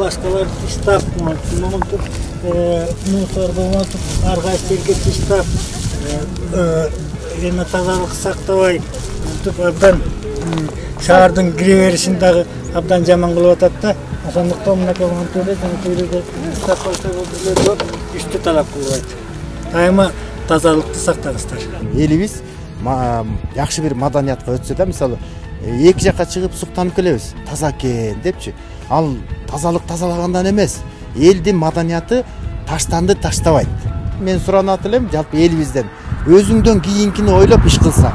Başkalar istap unutup, mусорды unutup, argayış terke istap, yine tazalık saktavay, unutup abdan şahardın gireverişindagi abdan jaman kılıp atatda, ошондуктан мынакей unutuyorlar, unutuyorlar, istap başkalar yok, üstü talap kılıydı. Daima tazalıkты сактаңыздар. Elimiz yaxshi bir madaniyatga o'tsa da, misol iki жаққа chiqib suqtanib kelemiz. Taza ekan depchi. Al тазалагандан эмес, элдин маданиятı таштанды таштабайт. Мен суранат элем жалпы элибизден өзүңдөн кийинкини ойлоп иш кылсаң.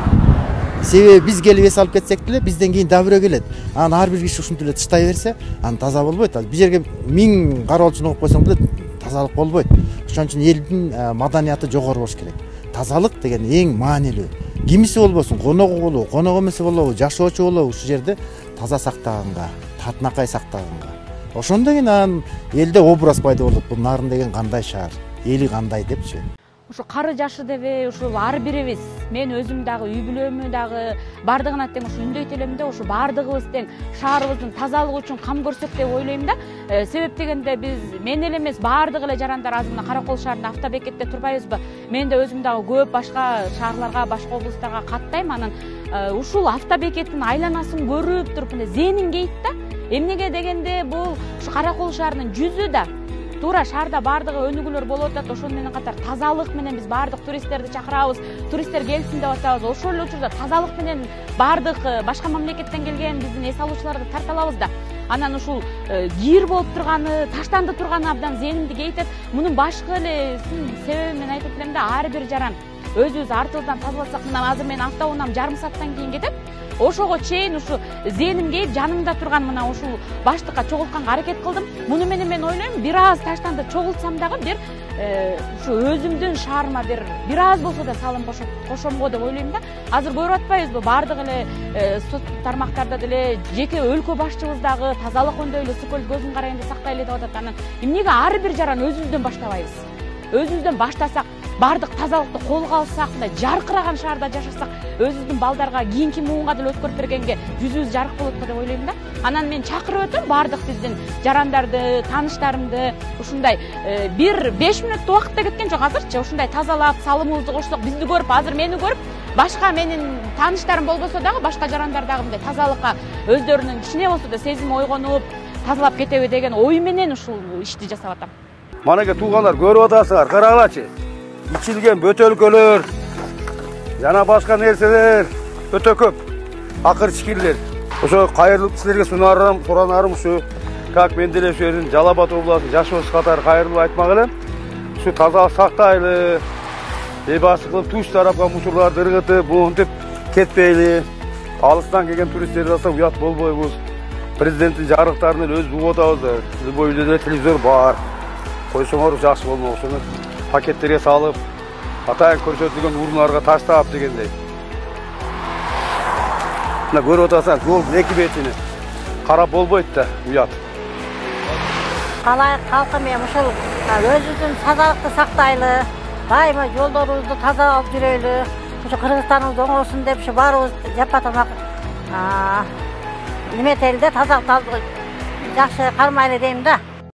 Себеби биз келип эс алып кетсек деле бизден кийин да бирөө келет. Аны ар бир киши ушинтип эле тыштай берсе, аны таза болбойт. Бир жерге 1000 кароолчуну коюп койсоң деле тазалык болбойт. Ошон үчүн элдин маданиятı жогору болуш керек. Тазалык деген эң маанилүү. Кимиси болбосун, коногу болобу, конок эмеси болобу, жашоочу болобу, ушул жерде таза сактаганга, татынакай сактаганга. Ошондо кийин элде образ пайда болот. Бул Нарын деген кандай шаар, эли кандай депчи. Ушу кары жашы деби, ушул ар бирибиз, мен өзүм дагы, үй бүлөмү дагы бардыгына тең ушу үндөйт элем да, ушу бардыгыбыз тең шаарыбыздын тазалыгы үчүн кам көрсөк деп ойлойм да. Себеп дегенде биз мен эле эмес, бардык эле жарандар азыр мына Каракол шаарында автобекетте турбайбызбы? Мен да өзүм дагы көп башка шаарларга, башка облустарга каттайм. Анан ушул автобекеттин айланасын көрүп туруп эле зээним кейт да. Эмнеге дегенде бул ушу Каракол шаарынын жүзү да туура шаарда бардыгы өнүгүүлөр болуп атат. Ошону менен катар тазалык менен биз бардык туристтерди чакырабыз, туристтер келсин деп атабыз. Ошол эле учурда тазалык менен бардык башка мамлекеттен келген биздин эс алуучуларды тарта алабыз да. Анан ушул кир болуп турганы, таштанды турганы абдан зээнимди кейтет. Мунун башкы элесин себеби мен айтып элем да, ар бир жаран өзүбүз артыбыздан тазаласак, мына азыр мен автоунам жарым сааттан кийин кетет. Ошого чейин ушу зээним кейип жанымда турган мына ушул баштыкка чогултканга аракет кылдым. Муну менен мен ойлойм, бир аз таштанды чогултсам дагы бир ушу өзүмдүн шаарыма бир аз болсо да салым кошомго деп ойлойм да. Азыр көрүп атпайбызбы, бардык эле сот тармактарда деле жеке өлкө башчыбыз дагы тазалык өндөйлү, сыкөл көзүн карайын деп сактайлы деп атат. Анан эмнеге ар бир жаран өзүбүздөн баштабайбыз? Өзүбүздөн баштасак, бардык тазалыкты колго алсак, мындай жаркыраган шаарда жашасак, өзүбүздүн балдарга, кийинки муунга деле өткөрүп бергенге жүзүбүз жарык болот деп ойлойм да. Анан мен чакырып өтөм бардык биздин жарандарды, тааныштарымды ушундай бир 5 мүнөттүк убакытта кеткен жок азырчы. Ушундай тазалап, салымыбызды кошсок, бизди көрүп, азыр мени көрүп, башка менин тааныштарым болбосо дагы, башка жарандар дагы мындай тазалыкка өздөрүнүн кичине болсо да сезими ойгонуп, тазалап кетеби деген ой менен ушул ишти жасап атам. Манеке туугандар, көрүп атасыңар, карагылачы. İçilgen bötölkölөр, жана башка нерселер өтө көп. Акыр чикирлер. Ошо кайрылып силерге суранарым ушу, как мен деле ушул жердин Жалал Абад областынын жашоочусу катары кайрылып айтмак элем. Ушу тазалык сактайлы, эбасы кылып туш тарапка мусорларды ыргытып, монтип кетпейли. Алыстан келген туристтерди алсак уят болбойбуз. Президенттин жарыктарын эле өзүбүз угуп атабыз. Любой үйдө телевизор бар. Койсоңор жакшы болмок. Ошону paketlerge salıp, atayın көрсөтүлгөн урундарга таштап дегендей. Мына көрүп атасаң, жол эки бетини карап болбойт да, уят. Калай калкым эми ушул өзүбүздүн тазалыкты сактайлы, дайыма жолдорубузду таза алып жүрөлү, ушу Кыргызстаныбыз оңолсун деп ушу баарыбыз жапа-тамак неметели да, тазалыкты жакшы кармайлы дейм да.